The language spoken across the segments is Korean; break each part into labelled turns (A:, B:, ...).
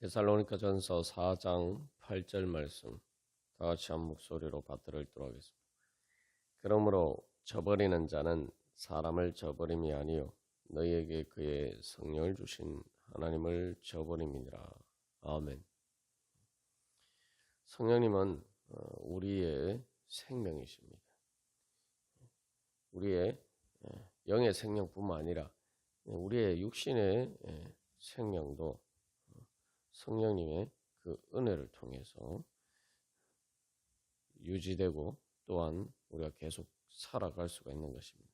A: 데살로니가전서 4장 8절 말씀 다 같이 한 목소리로 받들어 읽도록 하겠습니다. 그러므로 저버리는 자는 사람을 저버림이 아니요 너희에게 그의 성령을 주신 하나님을 저버림이니라. 아멘. 성령님은 우리의 생명이십니다. 우리의 영의 생명뿐만 아니라 우리의 육신의 생명도 성령님의 그 은혜를 통해서 유지되고 또한 우리가 계속 살아갈 수가 있는 것입니다.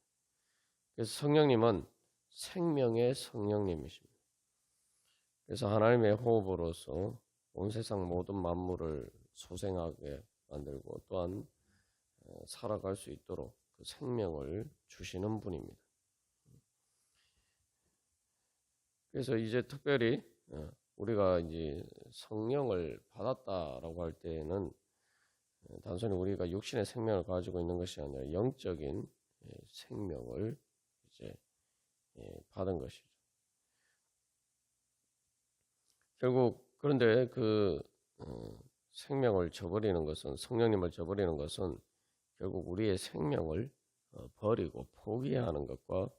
A: 그래서 성령님은 생명의 성령님이십니다. 그래서 하나님의 호흡으로서 온 세상 모든 만물을 소생하게 만들고 또한 살아갈 수 있도록 그 생명을 주시는 분입니다. 그래서 이제 특별히 우리가 이제 성령을 받았다라고 할 때에는 단순히 우리가 육신의 생명을 가지고 있는 것이 아니라 영적인 생명을 이제 받은 것이죠. 결국 그런데 그 생명을 저버리는 것은 성령님을 저버리는 것은 결국 우리의 생명을 버리고 포기하는 것과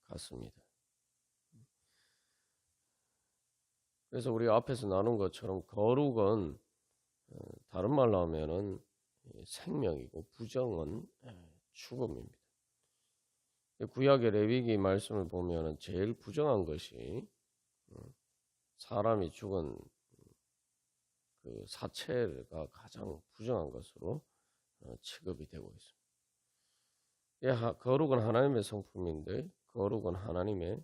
A: 같습니다. 그래서 우리가 앞에서 나눈 것처럼 거룩은 다른 말로 하면은 생명이고 부정은 죽음입니다. 구약의 레위기 말씀을 보면은 제일 부정한 것이 사람이 죽은 그 사체가 가장 부정한 것으로 취급이 되고 있습니다. 거룩은 하나님의 성품인데 거룩은 하나님의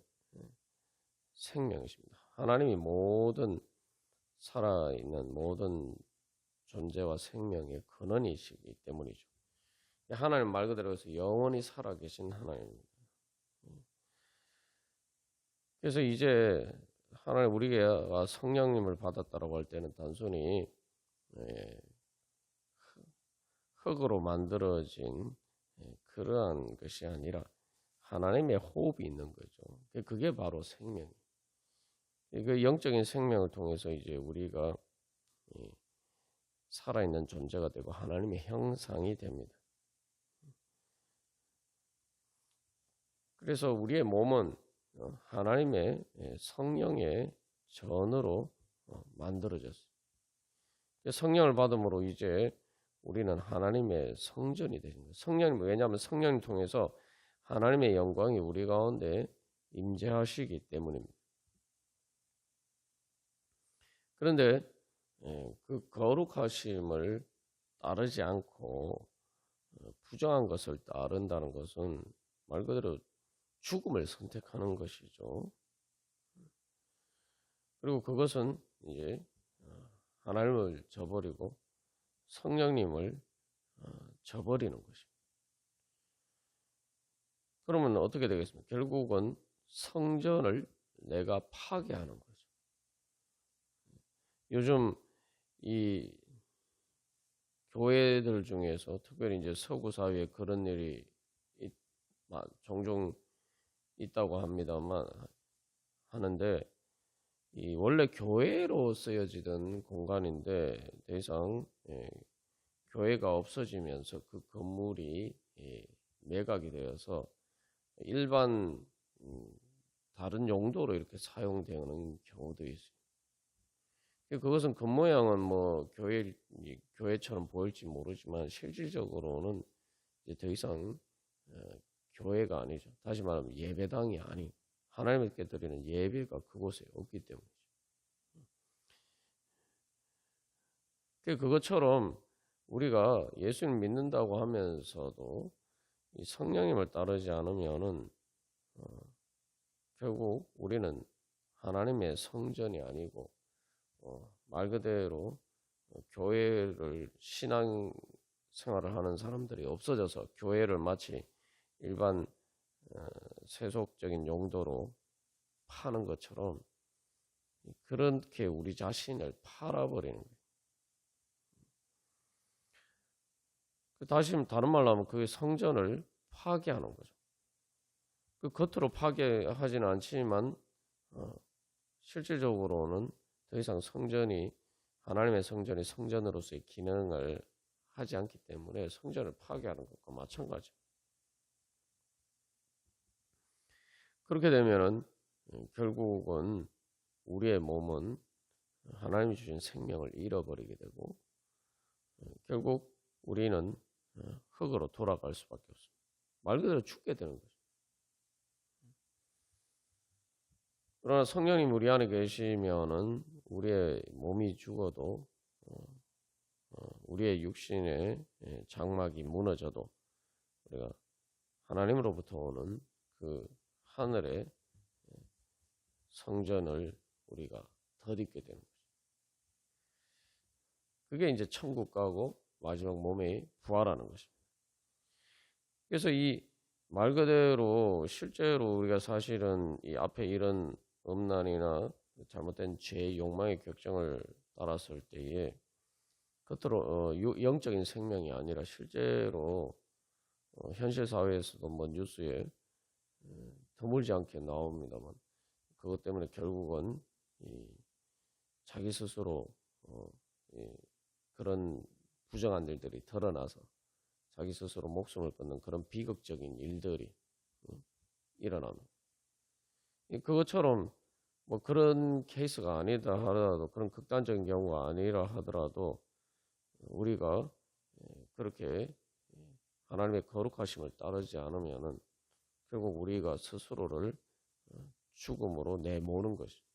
A: 생명이십니다. 하나님이 모든 살아있는 모든 존재와 생명의 근원이시기 때문이죠. 하나님 말 그대로 해서 영원히 살아계신 하나님입니다. 그래서 이제 하나님 우리가 성령님을 받았다라고 할 때는 단순히 흙으로 만들어진 그러한 것이 아니라 하나님의 호흡이 있는 거죠. 그게 바로 생명이에요. 그 영적인 생명을 통해서 이제 우리가 살아있는 존재가 되고 하나님의 형상이 됩니다. 그래서 우리의 몸은 하나님의 성령의 전으로 만들어졌어요. 성령을 받음으로 이제 우리는 하나님의 성전이 되는 거예요. 성령님, 왜냐하면 성령을 통해서 하나님의 영광이 우리 가운데 임재하시기 때문입니다. 그런데 그 거룩하심을 따르지 않고 부정한 것을 따른다는 것은 말 그대로 죽음을 선택하는 것이죠. 그리고 그것은 이제 하나님을 저버리고 성령님을 저버리는 것입니다. 그러면 어떻게 되겠습니까? 결국은 성전을 내가 파괴하는 거죠. 요즘 이 교회들 중에서 특별히 이제 서구 사회에 그런 일이 종종 있다고 합니다만 하는데 이 원래 교회로 쓰여지던 공간인데 더 이상 교회가 없어지면서 그 건물이 매각이 되어서 일반 다른 용도로 이렇게 사용되는 경우도 있어요. 그것은 겉모양은 뭐 교회처럼 보일지 모르지만 실질적으로는 이제 더 이상 교회가 아니죠. 다시 말하면 예배당이 아닌 하나님께 드리는 예배가 그곳에 없기 때문이죠. 그것처럼 우리가 예수님 믿는다고 하면서도 이 성령님을 따르지 않으면은 결국 우리는 하나님의 성전이 아니고 말 그대로 교회를 신앙 생활을 하는 사람들이 없어져서 교회를 마치 일반 세속적인 용도로 파는 것처럼 그렇게 우리 자신을 팔아버리는 거예요. 다시 다른 말로 하면 그 성전을 파괴하는 거죠. 그 겉으로 파괴하지는 않지만 실질적으로는 더 이상 성전이 하나님의 성전이 성전으로서의 기능을 하지 않기 때문에 성전을 파괴하는 것과 마찬가지. 그렇게 되면은 결국은 우리의 몸은 하나님이 주신 생명을 잃어버리게 되고 결국 우리는 흙으로 돌아갈 수밖에 없습니다. 말 그대로 죽게 되는 거죠. 그러나 성령님 우리 안에 계시면은 우리의 몸이 죽어도 우리의 육신의 장막이 무너져도 우리가 하나님으로부터 오는 그 하늘의 성전을 우리가 덧입게 되는 거죠. 그게 이제 천국 가고 마지막 몸의 부활하는 것입니다. 그래서 이 말 그대로 실제로 우리가 사실은 이 앞에 이런 음란이나 잘못된 죄의 욕망의 격정을 따랐을 때에 겉으로 영적인 생명이 아니라 실제로 현실 사회에서도 뭐 뉴스에 드물지 않게 나옵니다만 그것 때문에 결국은 자기 스스로 그런 부정한 일들이 드러나서 자기 스스로 목숨을 끊는 그런 비극적인 일들이 일어납니다. 그것처럼 뭐 그런 케이스가 아니다 하더라도 그런 극단적인 경우가 아니라 하더라도 우리가 그렇게 하나님의 거룩하심을 따르지 않으면은 결국 우리가 스스로를 죽음으로 내모는 것이죠.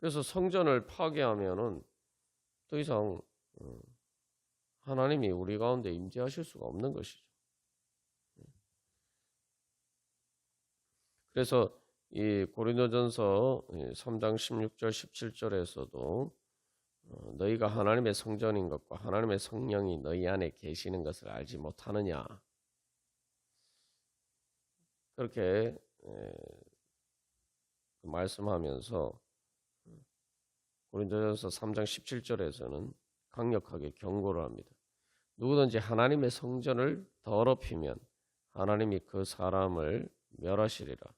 A: 그래서 성전을 파괴하면은 더 이상 하나님이 우리 가운데 임재하실 수가 없는 것이죠. 그래서 이 고린도전서 3장 16절 17절에서도 너희가 하나님의 성전인 것과 하나님의 성령이 너희 안에 계시는 것을 알지 못하느냐 그렇게 말씀하면서 고린도전서 3장 17절에서는 강력하게 경고를 합니다. 누구든지 하나님의 성전을 더럽히면 하나님이 그 사람을 멸하시리라.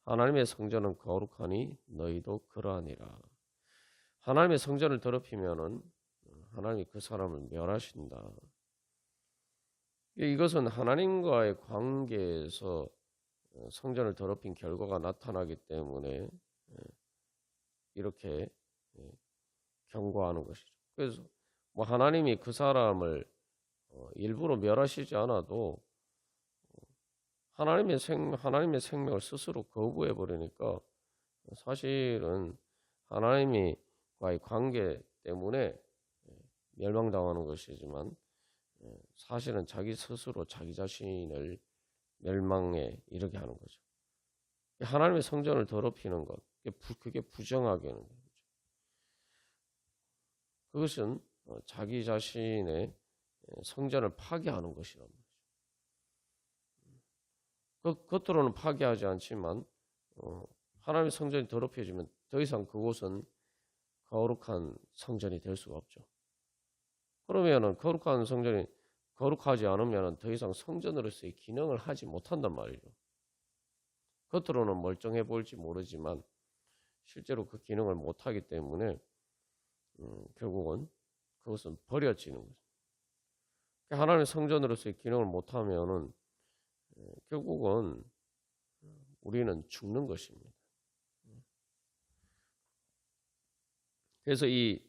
A: 하나님의 성전은 거룩하니 너희도 그러하니라. 하나님의 성전을 더럽히면은 하나님이 그 사람을 멸하신다. 이것은 하나님과의 관계에서 성전을 더럽힌 결과가 나타나기 때문에 이렇게 경고하는 것이죠. 그래서 뭐 하나님이 그 사람을 일부러 멸하시지 않아도 하나님의 생명을 스스로 거부해 버리니까 사실은 하나님과의 관계 때문에 멸망당하는 것이지만 사실은 자기 스스로 자기 자신을 멸망에 이르게 하는 거죠. 하나님의 성전을 더럽히는 것, 그게 부정하게 하는 거죠. 그것은 자기 자신의 성전을 파괴하는 것이란 말이죠. 겉으로는 파괴하지 않지만 하나님의 성전이 더럽혀지면 더 이상 그곳은 거룩한 성전이 될 수가 없죠. 그러면은 거룩한 성전이 거룩하지 않으면 더 이상 성전으로서의 기능을 하지 못한단 말이죠. 겉으로는 멀쩡해 보일지 모르지만 실제로 그 기능을 못하기 때문에 결국은 그것은 버려지는 거죠. 하나님의 성전으로서의 기능을 못하면은 결국은 우리는 죽는 것입니다. 그래서 이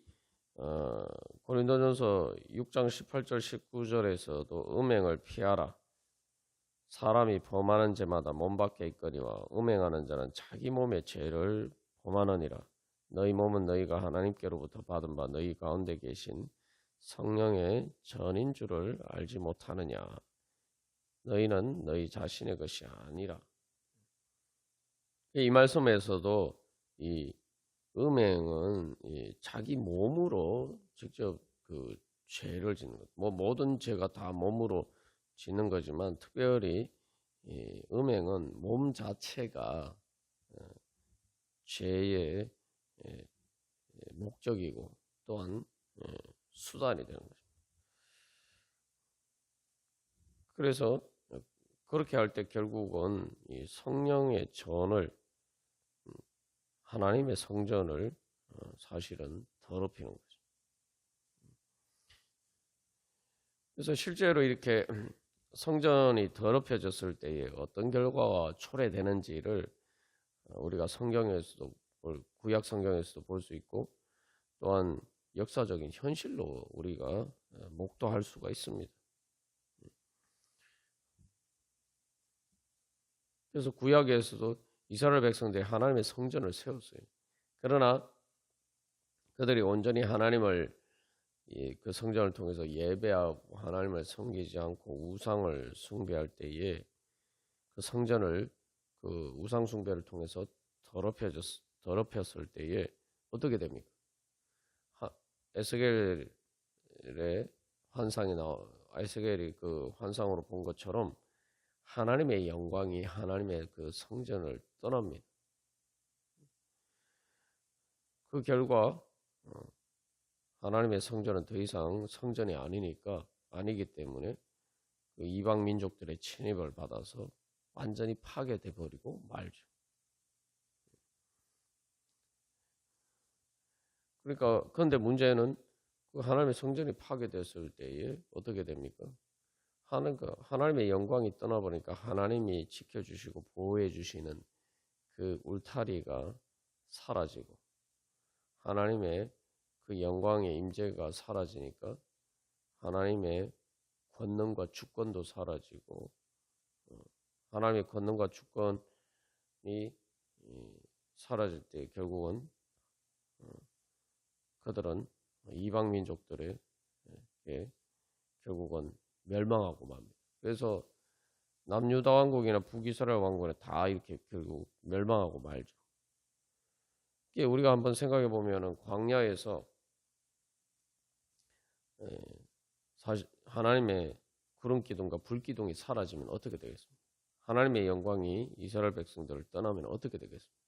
A: 고린도전서 6장 18절 19절에서도 음행을 피하라. 사람이 범하는 죄마다 몸 밖에 있거니와 음행하는 자는 자기 몸의 죄를 범하느니라. 너희 몸은 너희가 하나님께로부터 받은 바 너희 가운데 계신 성령의 전인 줄을 알지 못하느냐. 너희는 너희 자신의 것이 아니라. 이 말씀에서도 이 음행은 자기 몸으로 직접 그 죄를 짓는 것. 뭐 모든 죄가 다 몸으로 짓는 거지만 특별히 음행은 몸 자체가 죄의 목적이고 또한 수단이 되는 거죠. 그래서 그렇게 할 때 결국은 이 성령의 전을 하나님의 성전을 사실은 더럽히는 거죠. 그래서 실제로 이렇게 성전이 더럽혀졌을 때에 어떤 결과가 초래되는지를 우리가 성경에서도 구약 성경에서도 볼 수 있고 또한 역사적인 현실로 우리가 목도할 수가 있습니다. 그래서 구약에서도 이스라엘 백성들이 하나님의 성전을 세웠어요. 그러나 그들이 온전히 하나님을 그 성전을 통해서 예배하고 하나님을 섬기지 않고 우상을 숭배할 때에 그 성전을 그 우상 숭배를 통해서 더럽혔을 때에 어떻게 됩니까? 에스겔의 환상이 에스겔이 그 환상으로 본 것처럼 하나님의 영광이 하나님의 그 성전을 떠납니다. 그 결과 하나님의 성전은 더 이상 성전이 아니기 때문에 그 이방 민족들의 침입을 받아서 완전히 파괴돼 버리고 말죠. 그러니까 그런데 문제는 그 하나님의 성전이 파괴됐을 때에 어떻게 됩니까? 하나님의 영광이 떠나버리니까 하나님이 지켜주시고 보호해 주시는 그 울타리가 사라지고 하나님의 그 영광의 임재가 사라지니까 하나님의 권능과 주권도 사라지고 하나님의 권능과 주권이 사라질 때 결국은 그들은 이방 민족들에게 결국은 멸망하고 맙니다. 그래서 남유다 왕국이나 북이스라엘 왕국은 다 이렇게 결국 멸망하고 말죠. 이게 우리가 한번 생각해 보면은 광야에서 사실 하나님의 구름 기둥과 불 기둥이 사라지면 어떻게 되겠습니까? 하나님의 영광이 이스라엘 백성들을 떠나면 어떻게 되겠습니까?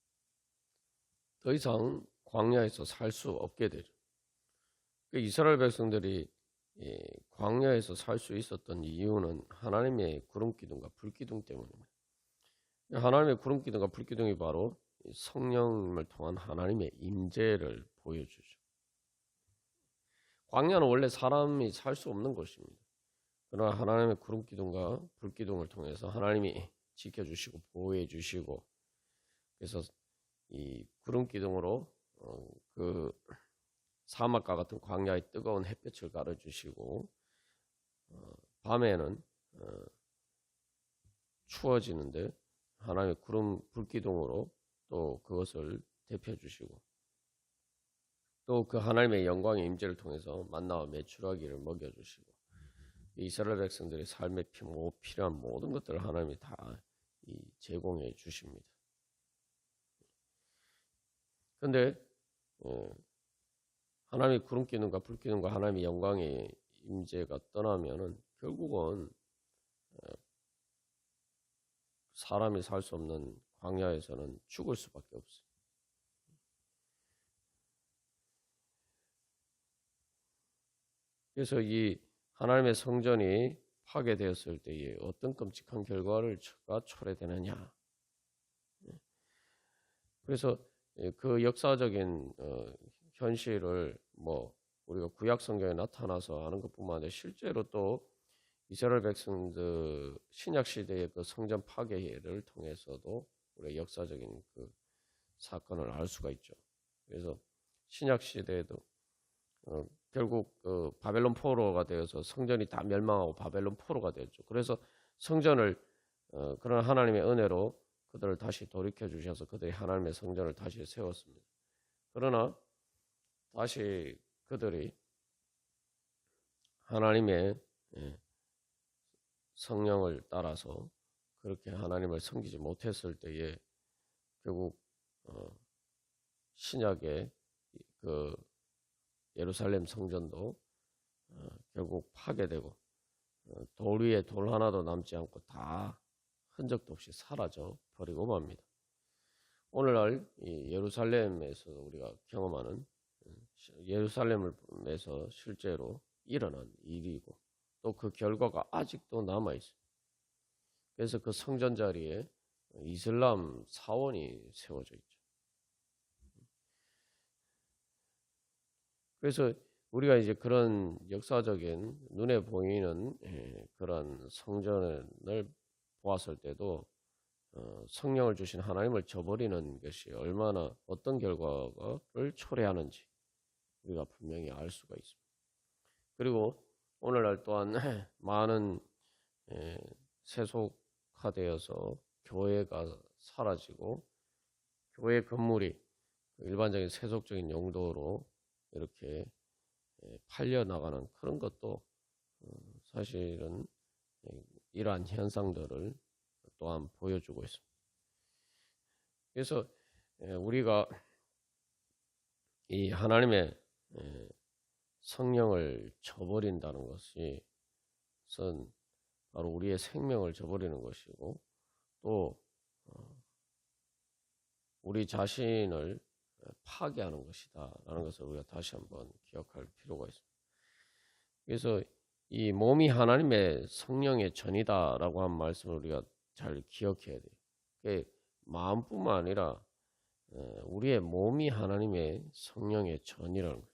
A: 더 이상 광야에서 살 수 없게 되죠. 이스라엘 백성들이 광야에서 살 수 있었던 이유는 하나님의 구름 기둥과 불 기둥 때문입니다. 하나님의 구름 기둥과 불 기둥이 바로 성령을 통한 하나님의 임재를 보여주죠. 광야는 원래 사람이 살 수 없는 곳입니다. 그러나 하나님의 구름 기둥과 불 기둥을 통해서 하나님이 지켜주시고 보호해 주시고 그래서 이 구름 기둥으로 그 사막과 같은 광야의 뜨거운 햇볕을 가려주시고 밤에는 추워지는데 하나님의 구름 불기둥으로 또 그것을 대표주시고 또 그 하나님의 영광의 임재를 통해서 만나와 메추라기를 먹여주시고 이스라엘 백성들의 삶에 필요한 모든 것들을 하나님이 다 제공해 주십니다. 그런데 하나님의 구름 기둥과 불 기둥과 하나님의 영광의 임재가 떠나면은 결국은 사람이 살 수 없는 광야에서는 죽을 수밖에 없어요. 그래서 이 하나님의 성전이 파괴되었을 때에 어떤 끔찍한 결과가 초래되느냐. 그래서 그 역사적인 현실을 우리가 구약 성경에 나타나서 아는 것뿐만 아니라 실제로 또 이스라엘 백성들 신약 시대의 그 성전 파괴를 통해서도 우리가 역사적인 그 사건을 알 수가 있죠. 그래서 신약 시대에도 결국 바벨론 포로가 되어서 성전이 다 멸망하고 바벨론 포로가 되었죠. 그래서 성전을 그런 하나님의 은혜로 그들을 다시 돌이켜 주셔서 그들이 하나님의 성전을 다시 세웠습니다. 그러나 다시 그들이 하나님의 성령을 따라서 그렇게 하나님을 섬기지 못했을 때에 결국 신약의 그 예루살렘 성전도 결국 파괴되고 돌 위에 돌 하나도 남지 않고 다 흔적도 없이 사라져 버리고 맙니다. 오늘날 이 예루살렘에서 우리가 경험하는 예루살렘에서 실제로 일어난 일이고 또 그 결과가 아직도 남아 있어요. 그래서 그 성전 자리에 이슬람 사원이 세워져 있죠. 그래서 우리가 이제 그런 역사적인 눈에 보이는 그런 성전을 보았을 때도 성령을 주신 하나님을 저버리는 것이 얼마나 어떤 결과를 초래하는지 우리가 분명히 알 수가 있습니다. 그리고 오늘날 또한 많은 세속화되어서 교회가 사라지고 교회 건물이 일반적인 세속적인 용도로 이렇게 팔려나가는 그런 것도 사실은 이러한 현상들을 또한 보여주고 있습니다. 그래서 우리가 이 하나님의 성령을 저버린다는 것이 바로 우리의 생명을 저버리는 것이고 또 우리 자신을 파괴하는 것이다 라는 것을 우리가 다시 한번 기억할 필요가 있습니다. 그래서 이 몸이 하나님의 성령의 전이다 라고 한 말씀을 우리가 잘 기억해야 돼요. 마음뿐만 아니라 우리의 몸이 하나님의 성령의 전이라는 거예요.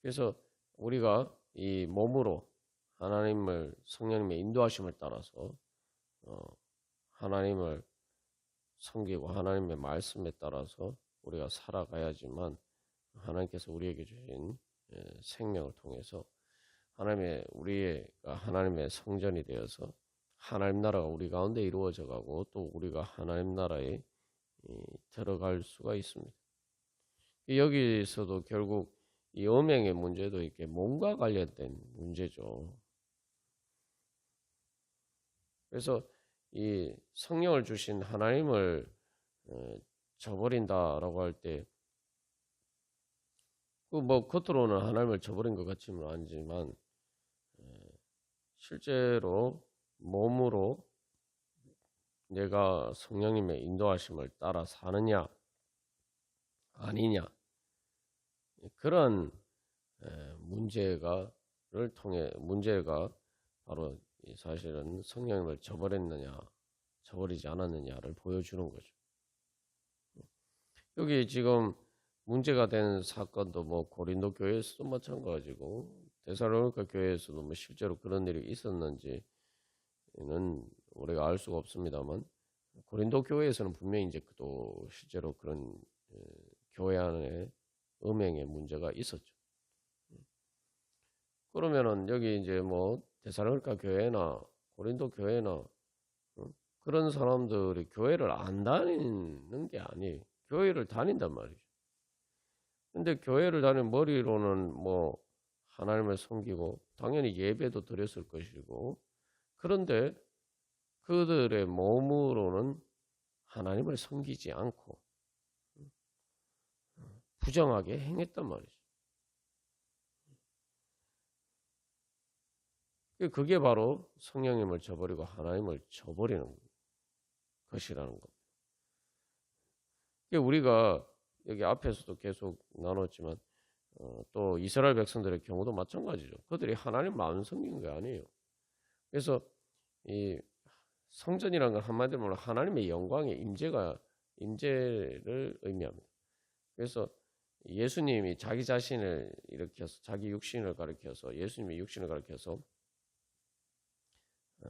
A: 그래서 우리가 이 몸으로 하나님을 성령님의 인도하심을 따라서 하나님을 섬기고 하나님의 말씀에 따라서 우리가 살아가야지만 하나님께서 우리에게 주신 생명을 통해서 우리가 하나님의 성전이 되어서 하나님 나라가 우리 가운데 이루어져 가고 또 우리가 하나님 나라에 들어갈 수가 있습니다. 여기서도 결국 이 음행의 문제도 이렇게 몸과 관련된 문제죠. 그래서 이 성령을 주신 하나님을 저버린다라고 할 때 뭐 겉으로는 하나님을 저버린 것 같지는 않지만 실제로 몸으로 내가 성령님의 인도하심을 따라 사느냐 아니냐 그런 문제가 바로 사실은 성령님을 저버렸느냐 저버리지 않았느냐를 보여주는 거죠. 여기 지금 문제가 된 사건도 뭐 고린도 교회에서도 마찬가지고 데살로니가 교회에서도 뭐 실제로 그런 일이 있었는지는 우리가 알 수가 없습니다만 고린도 교회에서는 분명히 이제 또 실제로 그런 교회 안에 음행의 문제가 있었죠. 그러면은 여기 이제 뭐 데살로니가 교회나 고린도 교회나 그런 사람들이 교회를 안 다니는 게 아니에요. 교회를 다닌단 말이죠. 근데 교회를 다니는 머리로는 뭐 하나님을 섬기고 당연히 예배도 드렸을 것이고 그런데 그들의 몸으로는 하나님을 섬기지 않고 부정하게 행했단 말이죠. 그게 바로 성령님을 저버리고 하나님을 저버리는 것이라는 겁니다. 우리가 여기 앞에서도 계속 나눴지만 또 이스라엘 백성들의 경우도 마찬가지죠. 그들이 하나님을 안 섬긴 게 아니에요. 그래서 이 성전이라는 건 한마디로 말하면 하나님의 영광의 임재를 의미합니다. 그래서 예수님이 자기 자신을 일으켜서 자기 육신을 가리켜서 예수님의 육신을 가리켜서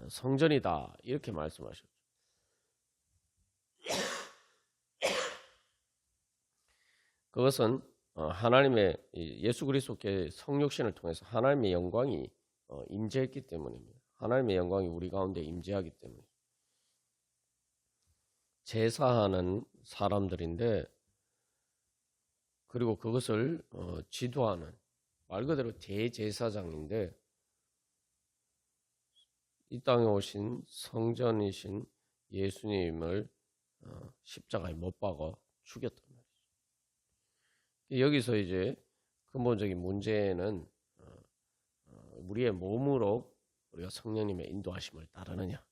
A: 성전이다 이렇게 말씀하셨죠. 그것은 하나님의 예수 그리스도의 성육신을 통해서 하나님의 영광이 임재했기 때문입니다. 하나님의 영광이 우리 가운데 임재하기 때문에 제사하는 사람들인데 그리고 그것을 지도하는 말 그대로 대제사장인데 이 땅에 오신 성전이신 예수님을 십자가에 못 박아 죽였단 말이죠. 여기서 이제 근본적인 문제는 우리의 몸으로 우리가 성령님의 인도하심을 따르느냐,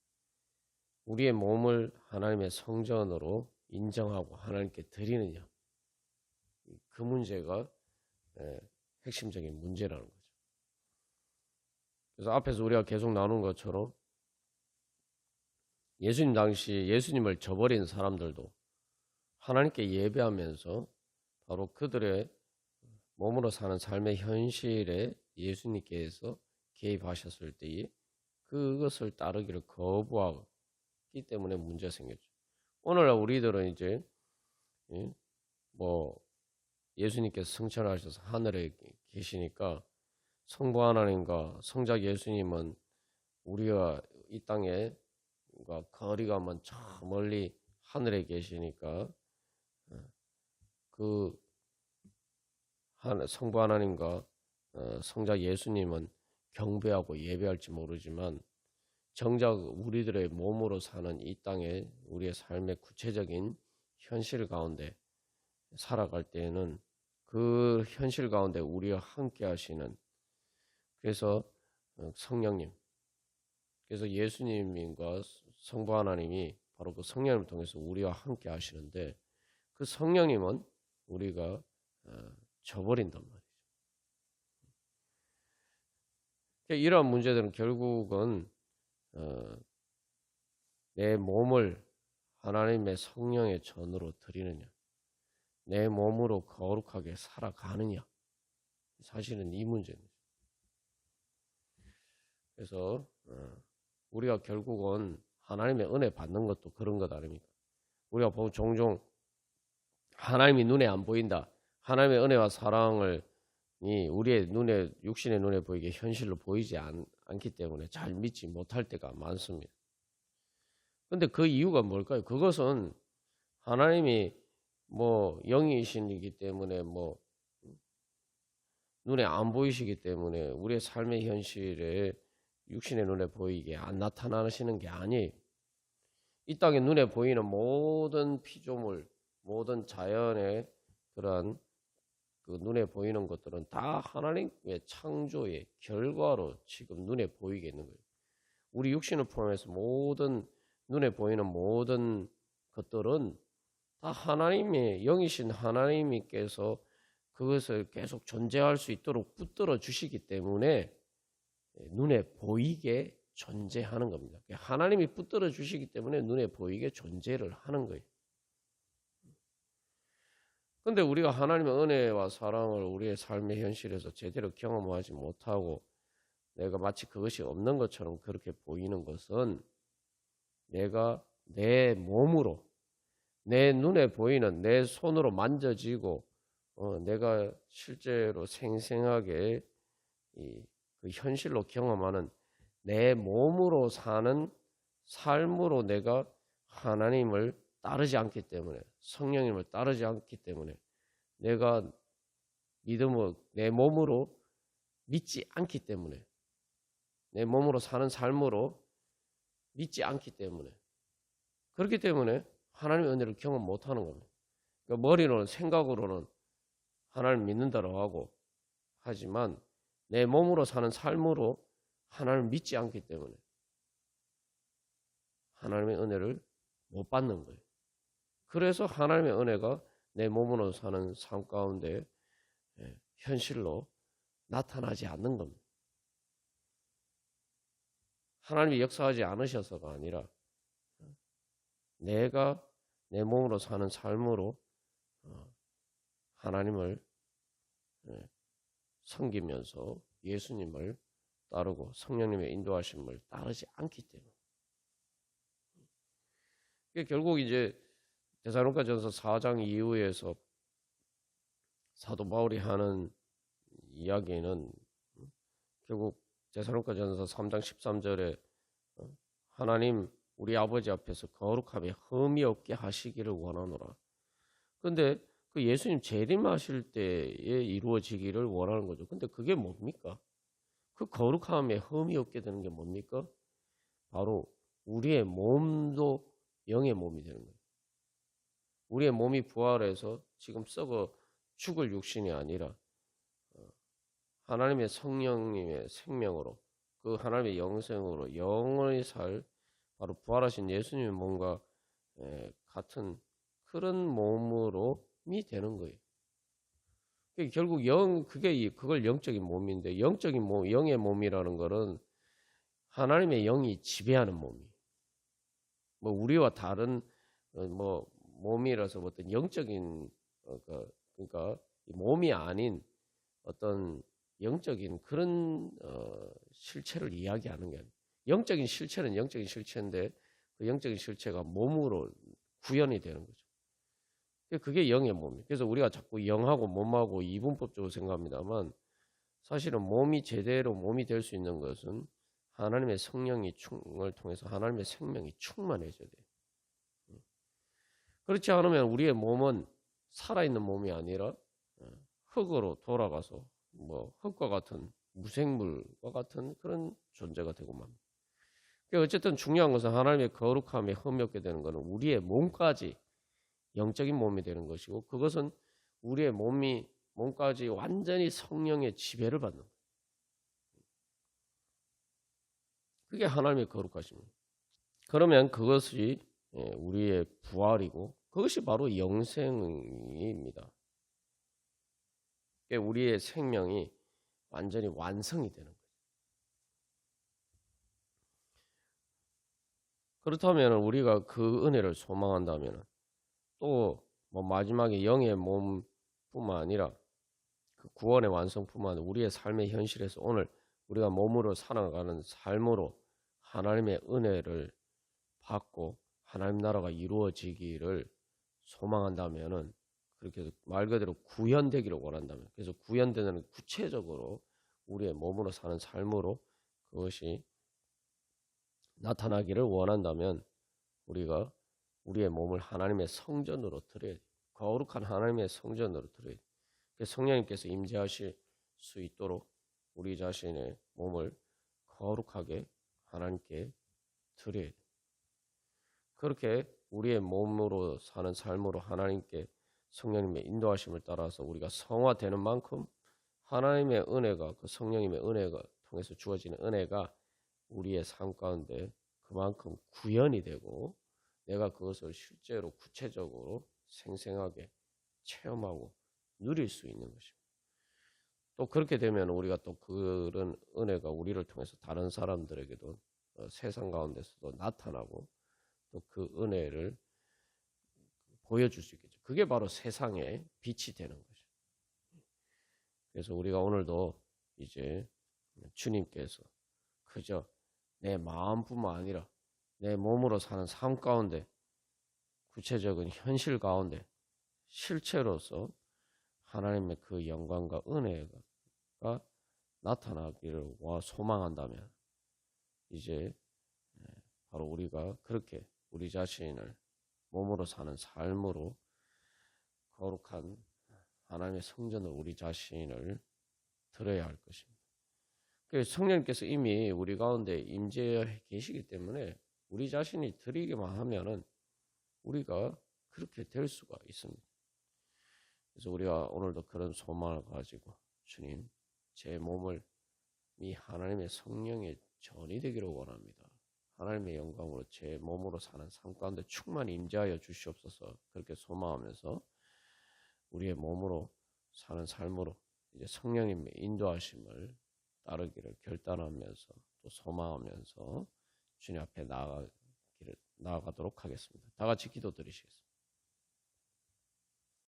A: 우리의 몸을 하나님의 성전으로 인정하고 하나님께 드리느냐, 그 문제가 핵심적인 문제라는 거죠. 그래서 앞에서 우리가 계속 나눈 것처럼 예수님 당시 예수님을 저버린 사람들도 하나님께 예배하면서 바로 그들의 몸으로 사는 삶의 현실에 예수님께서 개입하셨을 때에 그것을 따르기를 거부하기 때문에 문제가 생겼죠. 오늘날 우리들은 이제 뭐 예수님께서 승천하셔서 하늘에 계시니까 성부 하나님과 성자 예수님은 우리가 이 땅에 거리가 저 멀리 하늘에 계시니까 그 성부 하나님과 성자 예수님은 경배하고 예배할지 모르지만 정작 우리들의 몸으로 사는 이 땅에 우리의 삶의 구체적인 현실 가운데 살아갈 때에는 그 현실 가운데 우리와 함께 하시는 그래서 성령님 그래서 예수님과 성부 하나님이 바로 그 성령님을 통해서 우리와 함께 하시는데 그 성령님은 우리가 저버린단 말이죠. 이러한 문제들은 결국은 내 몸을 하나님의 성령의 전으로 드리느냐 내 몸으로 거룩하게 살아가느냐 사실은 이 문제입니다. 그래서 우리가 결국은 하나님의 은혜 받는 것도 그런 것 아닙니까? 우리가 보면 종종 하나님이 눈에 안 보인다. 하나님의 은혜와 사랑을 우리의 눈에 육신의 눈에 보이게 현실로 보이지 않기 때문에 잘 믿지 못할 때가 많습니다. 그런데 그 이유가 뭘까요? 그것은 하나님이 영이시기 때문에 눈에 안 보이시기 때문에 우리의 삶의 현실에 육신의 눈에 보이게 안 나타나시는 게 아니에요. 이 땅에 눈에 보이는 모든 피조물, 모든 자연의 그러한 그 눈에 보이는 것들은 다 하나님의 창조의 결과로 지금 눈에 보이게 있는 거예요. 우리 육신을 포함해서 모든 눈에 보이는 모든 것들은 다 하나님의 영이신 하나님께서 그것을 계속 존재할 수 있도록 붙들어 주시기 때문에 눈에 보이게 존재하는 겁니다. 하나님이 붙들어 주시기 때문에 눈에 보이게 존재를 하는 거예요. 그런데 우리가 하나님의 은혜와 사랑을 우리의 삶의 현실에서 제대로 경험하지 못하고 내가 마치 그것이 없는 것처럼 그렇게 보이는 것은 내가 내 몸으로 내 눈에 보이는 내 손으로 만져지고 내가 실제로 생생하게 그 현실로 경험하는 내 몸으로 사는 삶으로 내가 하나님을 따르지 않기 때문에 성령님을 따르지 않기 때문에 내가 믿음을 내 몸으로 믿지 않기 때문에 내 몸으로 사는 삶으로 믿지 않기 때문에 그렇기 때문에 하나님의 은혜를 경험 못하는 겁니다. 그러니까 머리로는 생각으로는 하나님을 믿는다고 하고 하지만 내 몸으로 사는 삶으로 하나님을 믿지 않기 때문에 하나님의 은혜를 못 받는 거예요. 그래서 하나님의 은혜가 내 몸으로 사는 삶 가운데 현실로 나타나지 않는 겁니다. 하나님이 역사하지 않으셔서가 아니라 내가 내 몸으로 사는 삶으로 하나님을 섬기면서 예수님을 따르고 성령님의 인도하심을 따르지 않기 때문에 결국 이제 데살로니가전서 4장 이후에서 사도 바울이 하는 이야기는 결국 데살로니가전서 3장 13절에 하나님 우리 아버지 앞에서 거룩함에 흠이 없게 하시기를 원하노라. 그런데 그 예수님 재림하실 때에 이루어지기를 원하는 거죠. 근데 그게 뭡니까? 그 거룩함에 흠이 없게 되는 게 뭡니까? 바로 우리의 몸도 영의 몸이 되는 거예요. 우리의 몸이 부활해서 지금 썩어 죽을 육신이 아니라 하나님의 성령님의 생명으로 그 하나님의 영생으로 영원히 살 바로 부활하신 예수님의 몸과 같은 그런 몸으로이 되는 거예요. 결국 그걸 영적인 몸인데 영적인 몸, 영의 몸이라는 거는 하나님의 영이 지배하는 몸이에요. 우리와 다른 몸이라서 어떤 영적인 그러니까 몸이 아닌 어떤 영적인 그런 실체를 이야기하는 게 아니에요. 영적인 실체는 영적인 실체인데 그 영적인 실체가 몸으로 구현이 되는 거죠. 그게 영의 몸이에요. 그래서 우리가 자꾸 영하고 몸하고 이분법적으로 생각합니다만 사실은 몸이 제대로 몸이 될 수 있는 것은 하나님의 성령을 통해서 하나님의 생명이 충만해져야 돼요. 그렇지 않으면 우리의 몸은 살아있는 몸이 아니라 흙으로 돌아가서 뭐 흙과 같은 무생물과 같은 그런 존재가 되고 맙니다. 어쨌든 중요한 것은 하나님의 거룩함에 흠없게 되는 것은 우리의 몸까지 영적인 몸이 되는 것이고 그것은 우리의 몸까지 완전히 성령의 지배를 받는 거예요. 그게 하나님의 거룩하십니다. 그러면 그것이 우리의 부활이고 그것이 바로 영생입니다. 우리의 생명이 완전히 완성이 되는 거예요. 그렇다면 우리가 그 은혜를 소망한다면 또 뭐 마지막에 영의 몸뿐만 아니라 그 구원의 완성뿐만 아니라 우리의 삶의 현실에서 오늘 우리가 몸으로 살아가는 삶으로 하나님의 은혜를 받고 하나님 나라가 이루어지기를 소망한다면은 그렇게 말 그대로 구현되기를 원한다면 그래서 구현되는 구체적으로 우리의 몸으로 사는 삶으로 그것이 나타나기를 원한다면 우리가 우리의 몸을 하나님의 성전으로 드려야 돼요. 거룩한 하나님의 성전으로 드려야 돼요. 성령님께서 임재하실 수 있도록 우리 자신의 몸을 거룩하게 하나님께 드려야 돼요. 그렇게 우리의 몸으로 사는 삶으로 하나님께 성령님의 인도하심을 따라서 우리가 성화되는 만큼 하나님의 은혜가 그 성령님의 은혜가 통해서 주어지는 은혜가 우리의 삶 가운데 그만큼 구현이 되고 내가 그것을 실제로 구체적으로 생생하게 체험하고 누릴 수 있는 것입니다. 또 그렇게 되면 우리가 또 그런 은혜가 우리를 통해서 다른 사람들에게도 세상 가운데서도 나타나고 또 그 은혜를 보여줄 수 있겠죠. 그게 바로 세상의 빛이 되는 거죠. 그래서 우리가 오늘도 이제 주님께서 그저 내 마음뿐만 아니라 내 몸으로 사는 삶 가운데 구체적인 현실 가운데 실체로서 하나님의 그 영광과 은혜가 나타나기를 소망한다면 이제 바로 우리가 그렇게 우리 자신을 몸으로 사는 삶으로 거룩한 하나님의 성전으로 우리 자신을 드려야 할 것입니다. 그래서 성령님께서 이미 우리 가운데 임재해 계시기 때문에 우리 자신이 드리기만 하면은 우리가 그렇게 될 수가 있습니다. 그래서 우리가 오늘도 그런 소망을 가지고 주님, 제 몸을 이 하나님의 성령의 전이 되기를 원합니다. 하나님의 영광으로 제 몸으로 사는 삶 가운데 충만히 임재하여 주시옵소서. 그렇게 소망하면서 우리의 몸으로 사는 삶으로 이제 성령님의 인도하심을 따르기를 결단하면서 또 소망하면서 주님 앞에 나아가도록 하겠습니다. 다 같이 기도드리시겠습니다.